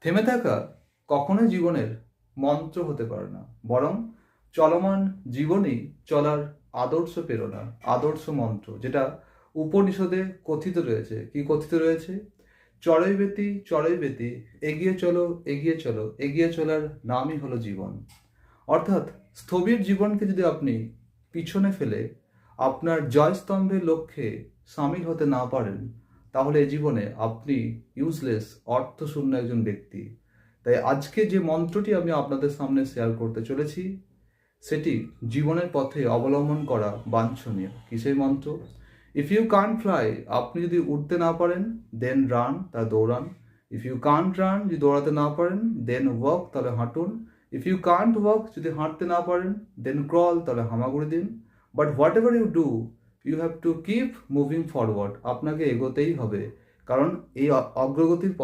থেমে থাকা কখনোই জীবনের মন্ত্র হতে পারে না, বরং চলমান জীবনেই চলার আদর্শ প্রেরণা, আদর্শ মন্ত্র, যেটা উপনিষদে কথিত রয়েছে। কি কথিত রয়েছে? চড়াই বেতি, এগিয়ে চলো, এগিয়ে চলো, এগিয়ে চলার নামই হলো জীবন। অর্থাৎ স্থবির জীবনকে যদি আপনি পিছনে ফেলে আপনার জয়স্তম্ভের লক্ষ্যে সামিল হতে না পারেন, তাহলে এই জীবনে আপনি ইউজলেস, অর্থশূন্য একজন ব্যক্তি। তাই আজকে যে মন্ত্রটি আমি আপনাদের সামনে শেয়ার করতে চলেছি, সেটি জীবনের পথে অবলম্বন করা বাঞ্ছনীয়। কিসের মন্ত্র? ইফ ইউ কান্ট ফ্লাই, আপনি যদি উঠতে না পারেন, দেন রান, তা দৌড়ান। ইফ ইউ কান্ট রান, যদি দৌড়াতে না পারেন, দেন ওয়াক, তাহলে হাঁটুন। ইফ ইউ কান্ট ওয়াক, যদি হাঁটতে না পারেন, দেন ক্রল, তাহলে হামাগুড়ি দিন। But whatever you do, you have to keep moving forward, আপনাকে এগোতেই হবে, কারণ এই অগ্রগতির পথ